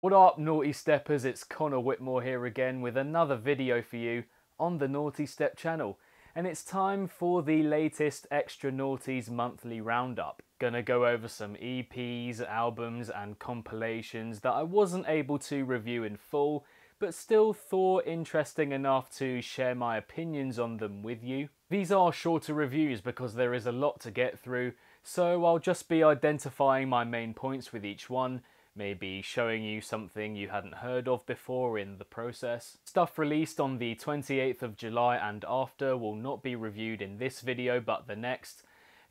What up, Naughty Steppers? It's Connor Whitmore here again with another video for you on the Nawtystep channel. And it's time for the latest Extra Nawties monthly roundup. Gonna go over some EPs, albums and compilations that I wasn't able to review in full, but still thought interesting enough to share my opinions on them with you. These are shorter reviews because there is a lot to get through, so I'll just be identifying my main points with each one, maybe showing you something you hadn't heard of before in the process. Stuff released on the 28th of July and after will not be reviewed in this video but the next.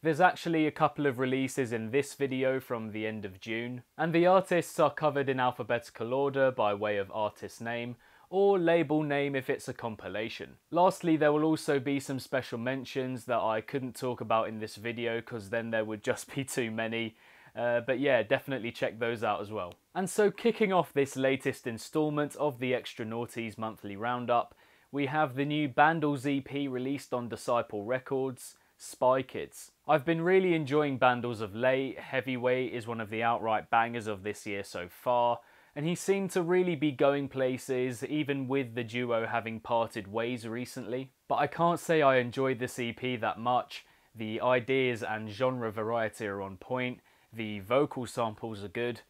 There's actually a couple of releases in this video from the end of June, and the artists are covered in alphabetical order by way of artist name, or label name if it's a compilation. Lastly, there will also be some special mentions that I couldn't talk about in this video because then there would just be too many. But yeah, definitely check those out as well. And so kicking off this latest instalment of the Extra Nawties monthly roundup, we have the new Bandlez EP released on Disciple Records, Spy Kids. I've been really enjoying Bandlez of late. Heavyweight is one of the outright bangers of this year so far, and he seemed to really be going places, even with the duo having parted ways recently. But I can't say I enjoyed this EP that much. The ideas and genre variety are on point, the vocal samples are good,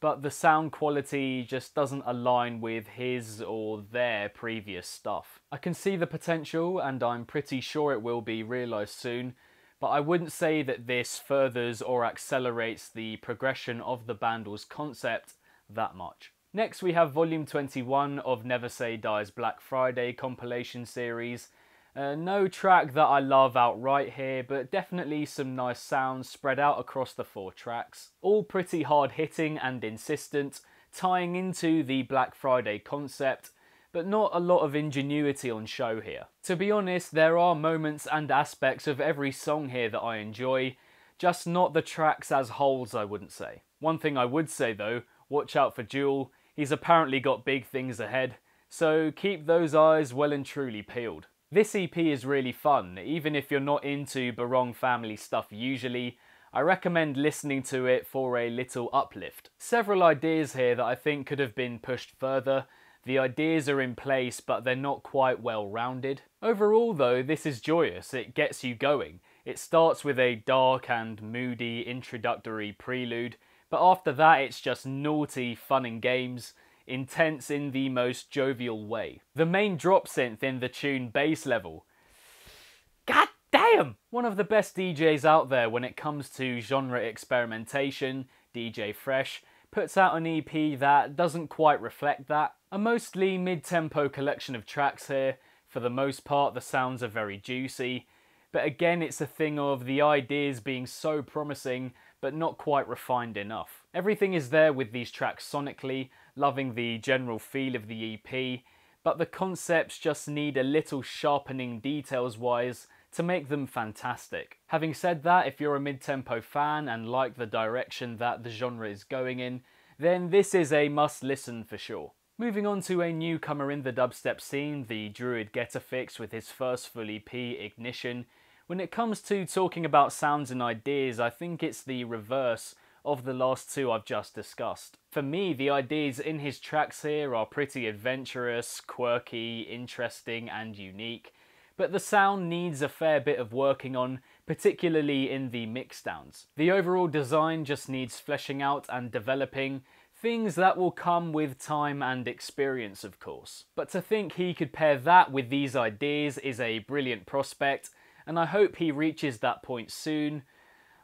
but the sound quality just doesn't align with his or their previous stuff. I can see the potential, and I'm pretty sure it will be realised soon, but I wouldn't say that this furthers or accelerates the progression of the Bandlez concept that much. Next we have volume 21 of Never Say Die's Black Friday compilation series. No track that I love outright here, but definitely some nice sounds spread out across the 4 tracks. All pretty hard hitting and insistent, tying into the Black Friday concept, but not a lot of ingenuity on show here. To be honest, there are moments and aspects of every song here that I enjoy, just not the tracks as wholes, I wouldn't say. One thing I would say though, watch out for Jewel. He's apparently got big things ahead, so keep those eyes well and truly peeled. This EP is really fun, even if you're not into Barong family stuff usually. I recommend listening to it for a little uplift. Several ideas here that I think could have been pushed further. The ideas are in place, but they're not quite well rounded. Overall though, this is joyous, it gets you going. It starts with a dark and moody introductory prelude, but after that it's just naughty fun and games, intense in the most jovial way. The main drop synth in the tune bass level. God damn! One of the best DJs out there when it comes to genre experimentation, DJ Fresch, puts out an EP that doesn't quite reflect that. A mostly mid-tempo collection of tracks here. For the most part the sounds are very juicy, but again it's a thing of the ideas being so promising but not quite refined enough. Everything is there with these tracks sonically, loving the general feel of the EP, but the concepts just need a little sharpening details wise to make them fantastic. Having said that, if you're a mid-tempo fan and like the direction that the genre is going in, then this is a must listen for sure. Moving on to a newcomer in the dubstep scene, the Druid Getafix with his first full EP, Ignition. When it comes to talking about sounds and ideas, I think it's the reverse of the last two I've just discussed. For me, the ideas in his tracks here are pretty adventurous, quirky, interesting and unique, but the sound needs a fair bit of working on, particularly in the mixdowns. The overall design just needs fleshing out and developing, things that will come with time and experience of course. But to think he could pair that with these ideas is a brilliant prospect, and I hope he reaches that point soon.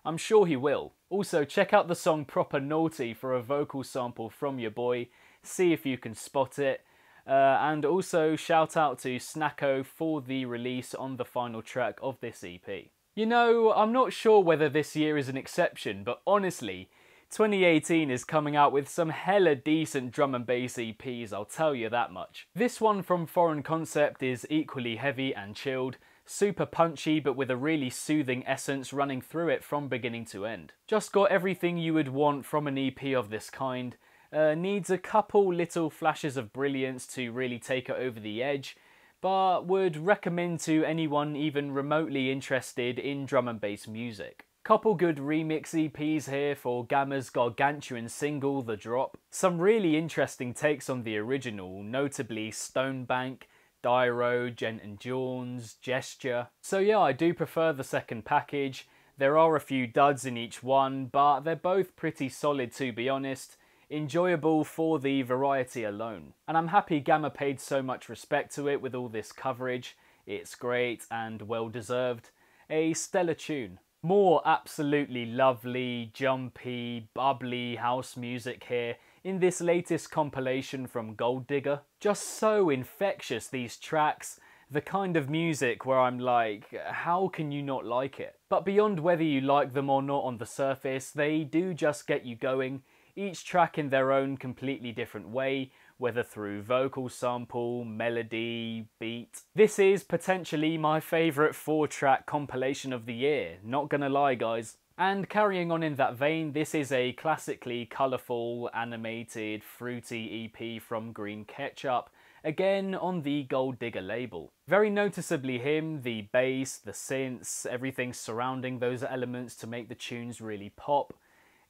I'm sure he will. Also, check out the song Proper Naughty for a vocal sample from your boy, see if you can spot it. And also shout out to Snacko for the release on the final track of this EP. You know, I'm not sure whether this year is an exception, but honestly, 2018 is coming out with some hella decent drum and bass EPs, I'll tell you that much. This one from Foreign Concept is equally heavy and chilled, super punchy but with a really soothing essence running through it from beginning to end. Just got everything you would want from an EP of this kind. Needs a couple little flashes of brilliance to really take it over the edge, but would recommend to anyone even remotely interested in drum and bass music. Couple good remix EPs here for Gammer's gargantuan single, The Drop. Some really interesting takes on the original, notably Stonebank, Dyro, Gent and Jawns, Gesture. So yeah, I do prefer the second package. There are a few duds in each one, but they're both pretty solid to be honest. Enjoyable for the variety alone. And I'm happy Gammer paid so much respect to it with all this coverage. It's great and well deserved. A stellar tune. More absolutely lovely, jumpy, bubbly house music here in this latest compilation from Gold Digger. Just so infectious, these tracks. The kind of music where I'm like, how can you not like it? But beyond whether you like them or not on the surface, they do just get you going. Each track in their own completely different way, whether through vocal sample, melody, beat. This is potentially my favourite 4-track compilation of the year, not gonna lie guys. And carrying on in that vein, this is a classically colourful, animated, fruity EP from Green Ketchup, again on the Gold Digger label. Very noticeably him, the bass, the synths, everything surrounding those elements to make the tunes really pop.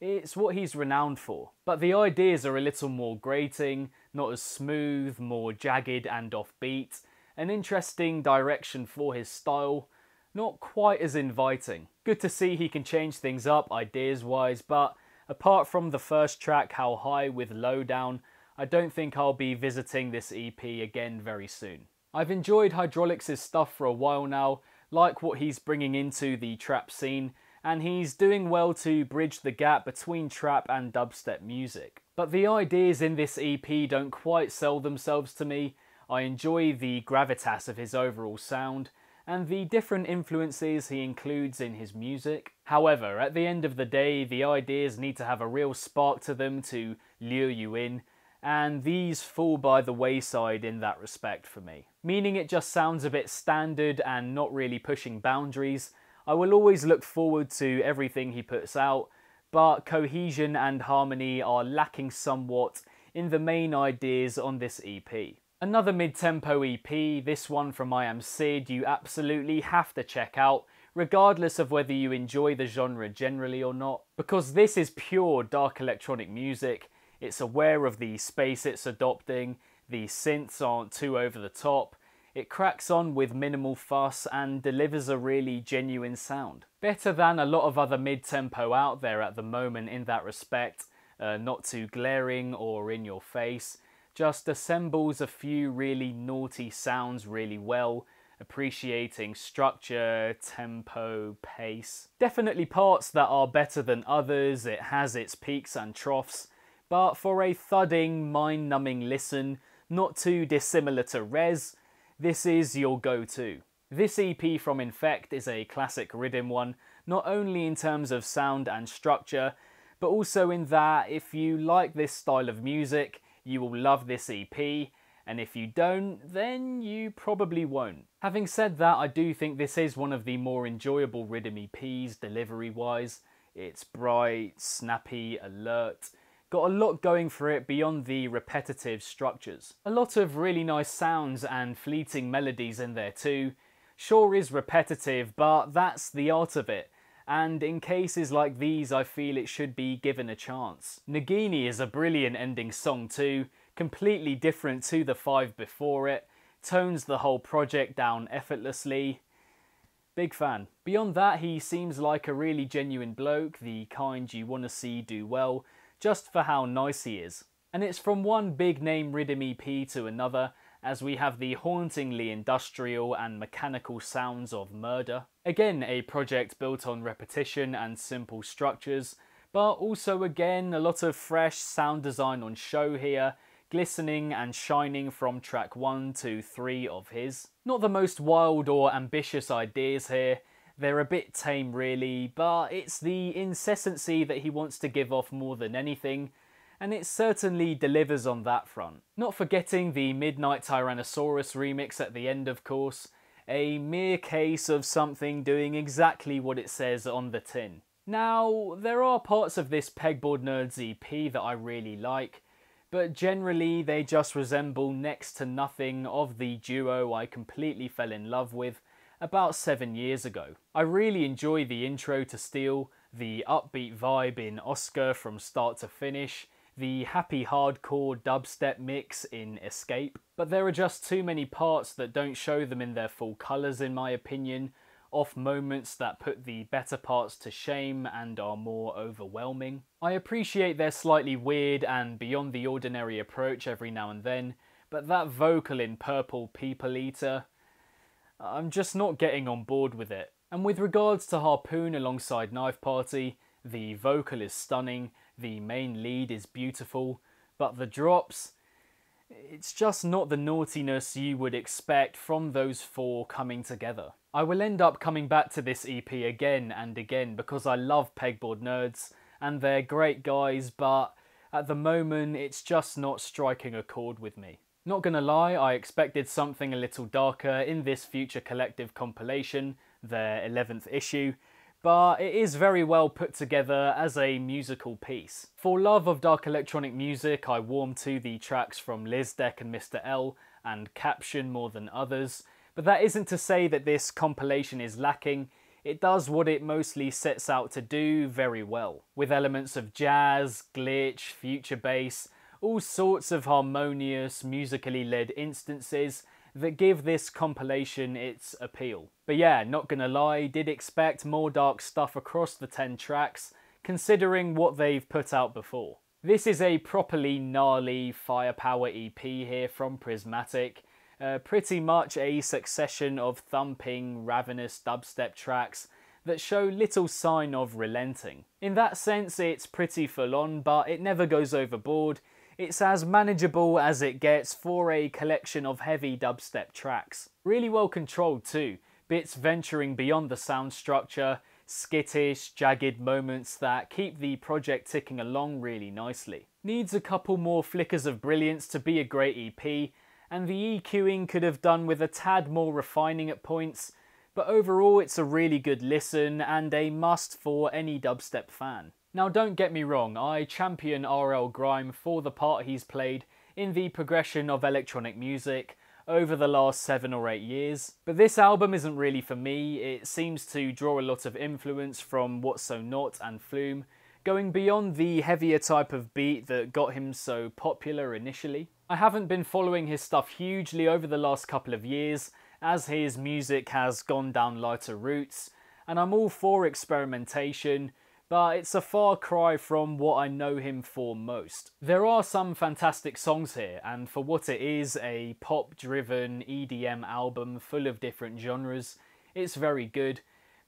It's what he's renowned for. But the ideas are a little more grating, not as smooth, more jagged and offbeat. An interesting direction for his style, not quite as inviting. Good to see he can change things up ideas-wise, but apart from the first track, How High with Lowdown, I don't think I'll be visiting this EP again very soon. I've enjoyed Hydraulics' stuff for a while now, like what he's bringing into the trap scene, and he's doing well to bridge the gap between trap and dubstep music. But the ideas in this EP don't quite sell themselves to me. I enjoy the gravitas of his overall sound, and the different influences he includes in his music. However, at the end of the day, the ideas need to have a real spark to them to lure you in, and these fall by the wayside in that respect for me. Meaning it just sounds a bit standard and not really pushing boundaries. I will always look forward to everything he puts out, but cohesion and harmony are lacking somewhat in the main ideas on this EP. Another mid-tempo EP, this one from I Am Sid, you absolutely have to check out, regardless of whether you enjoy the genre generally or not, because this is pure dark electronic music. It's aware of the space it's adopting, the synths aren't too over the top, it cracks on with minimal fuss and delivers a really genuine sound. Better than a lot of other mid-tempo out there at the moment in that respect, not too glaring or in your face, just assembles a few really naughty sounds really well, appreciating structure, tempo, pace. Definitely parts that are better than others, it has its peaks and troughs, but for a thudding, mind-numbing listen, not too dissimilar to Res, this is your go-to. This EP from Infect is a classic rhythm one, not only in terms of sound and structure, but also in that if you like this style of music, you will love this EP, and if you don't, then you probably won't. Having said that, I do think this is one of the more enjoyable rhythm EPs delivery-wise. It's bright, snappy, alert, got a lot going for it beyond the repetitive structures. A lot of really nice sounds and fleeting melodies in there too. Sure is repetitive, but that's the art of it. And in cases like these, I feel it should be given a chance. Nagini is a brilliant ending song too, completely different to the 5 before it, tones the whole project down effortlessly. Big fan. Beyond that, he seems like a really genuine bloke, the kind you want to see do well, just for how nice he is. And it's from one big name rhythm EP to another, as we have the hauntingly industrial and mechanical sounds of Murder. Again, a project built on repetition and simple structures, but also again a lot of fresh sound design on show here, glistening and shining from track 1 to 3 of his. Not the most wild or ambitious ideas here, they're a bit tame really, but it's the incessancy that he wants to give off more than anything, and it certainly delivers on that front. Not forgetting the Midnight Tyrannosaurus remix at the end, of course, a mere case of something doing exactly what it says on the tin. Now, there are parts of this Pegboard Nerds EP that I really like, but generally they just resemble next to nothing of the duo I completely fell in love with about 7 years ago. I really enjoy the intro to Steel, the upbeat vibe in Oscar from start to finish, the happy hardcore dubstep mix in Escape, but there are just too many parts that don't show them in their full colours in my opinion, off moments that put the better parts to shame and are more overwhelming. I appreciate their slightly weird and beyond the ordinary approach every now and then, but that vocal in Purple People Eater, I'm just not getting on board with it. And with regards to Harpoon alongside Knife Party, the vocal is stunning, the main lead is beautiful, but the drops, it's just not the naughtiness you would expect from those four coming together. I will end up coming back to this EP again and again because I love Pegboard Nerds and they're great guys, but at the moment it's just not striking a chord with me. Not gonna lie, I expected something a little darker in this Future Collective compilation, their 11th issue, but it is very well put together as a musical piece. For love of dark electronic music, I warm to the tracks from Lizdek and Mr. L and Caption more than others, but that isn't to say that this compilation is lacking. It does what it mostly sets out to do very well, with elements of jazz, glitch, future bass, all sorts of harmonious, musically led instances that give this compilation its appeal. But yeah, not gonna lie, did expect more dark stuff across the 10 tracks, considering what they've put out before. This is a properly gnarly firepower EP here from Prismatic, pretty much a succession of thumping, ravenous dubstep tracks that show little sign of relenting. In that sense, it's pretty full on, but it never goes overboard. It's as manageable as it gets for a collection of heavy dubstep tracks. Really well controlled too, bits venturing beyond the sound structure, skittish, jagged moments that keep the project ticking along really nicely. Needs a couple more flickers of brilliance to be a great EP, and the EQing could have done with a tad more refining at points, but overall it's a really good listen and a must for any dubstep fan. Now don't get me wrong, I champion RL Grime for the part he's played in the progression of electronic music over the last 7 or 8 years, but this album isn't really for me. It seems to draw a lot of influence from What's So Not and Flume, going beyond the heavier type of beat that got him so popular initially. I haven't been following his stuff hugely over the last couple of years, as his music has gone down lighter routes, and I'm all for experimentation, but it's a far cry from what I know him for most. There are some fantastic songs here, and for what it is, a pop-driven EDM album full of different genres, it's very good,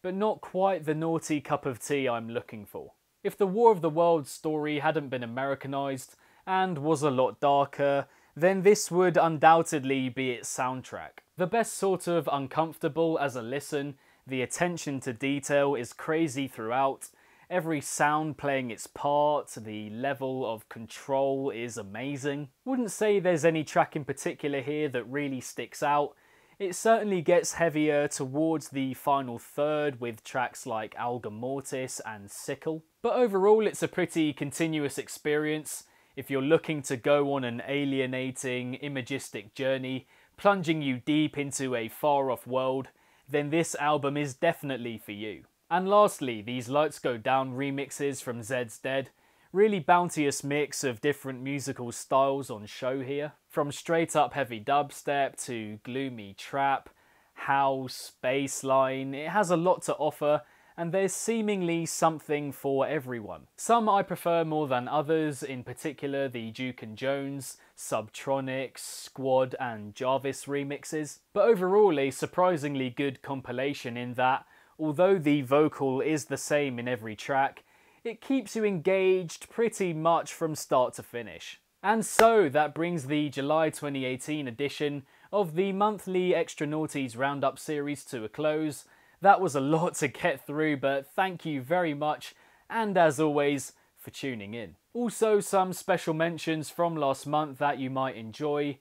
but not quite the naughty cup of tea I'm looking for. If the War of the Worlds story hadn't been Americanized and was a lot darker, then this would undoubtedly be its soundtrack. The best sort of uncomfortable as a listen, the attention to detail is crazy throughout, every sound playing its part, the level of control is amazing. Wouldn't say there's any track in particular here that really sticks out. It certainly gets heavier towards the final third with tracks like Alga Mortis and Sickle. But overall it's a pretty continuous experience. If you're looking to go on an alienating, imagistic journey, plunging you deep into a far-off world, then this album is definitely for you. And lastly, these Lights Go Down remixes from Zeds Dead. Really bounteous mix of different musical styles on show here. From straight up heavy dubstep to gloomy trap, house, bassline, it has a lot to offer and there's seemingly something for everyone. Some I prefer more than others, in particular the Duke and Jones, Subtronics, Squad and Jarvis remixes. But overall a surprisingly good compilation in that, although the vocal is the same in every track, it keeps you engaged pretty much from start to finish. And so that brings the July 2018 edition of the monthly Extra Nawties Roundup series to a close. That was a lot to get through, but thank you very much, and as always, for tuning in. Also some special mentions from last month that you might enjoy.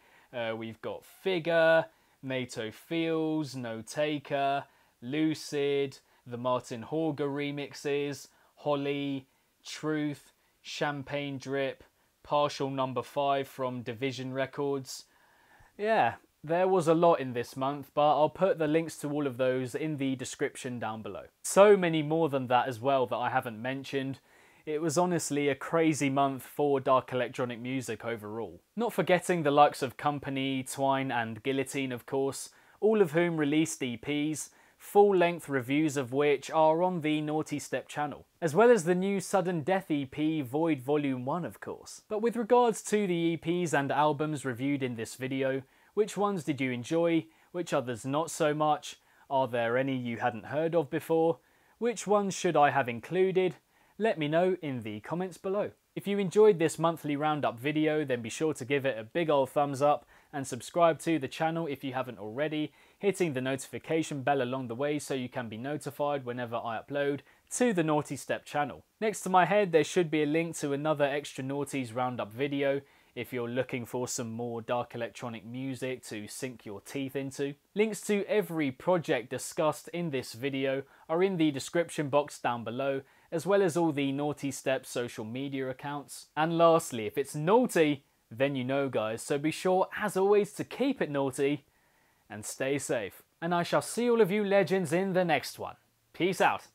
We've got Figure, NATO Feels, No Taker, Lucid, the Martin Horger remixes, Holly, Truth, Champagne Drip, Partial Number 5 from Division Records. Yeah, There was a lot in this month, but I'll put the links to all of those in the description down below. So many more than that as well that I haven't mentioned. It was honestly a crazy month for dark electronic music overall. Not forgetting the likes of Company, Twine and Guillotine of course, all of whom released EPs, full-length reviews of which are on the Nawtystep channel, as well as the new Sudden Death EP Void Volume 1 of course. But with regards to the EPs and albums reviewed in this video, which ones did you enjoy, which others not so much, are there any you hadn't heard of before, which ones should I have included? Let me know in the comments below. If you enjoyed this monthly roundup video, then be sure to give it a big old thumbs up and subscribe to the channel if you haven't already, hitting the notification bell along the way so you can be notified whenever I upload to the Nawtystep channel. Next to my head there should be a link to another Extra Nawties roundup video if you're looking for some more dark electronic music to sink your teeth into. Links to every project discussed in this video are in the description box down below, as well as all the Nawtystep social media accounts. And lastly, if it's naughty, then you know guys, so be sure as always to keep it naughty and stay safe. And I shall see all of you legends in the next one. Peace out.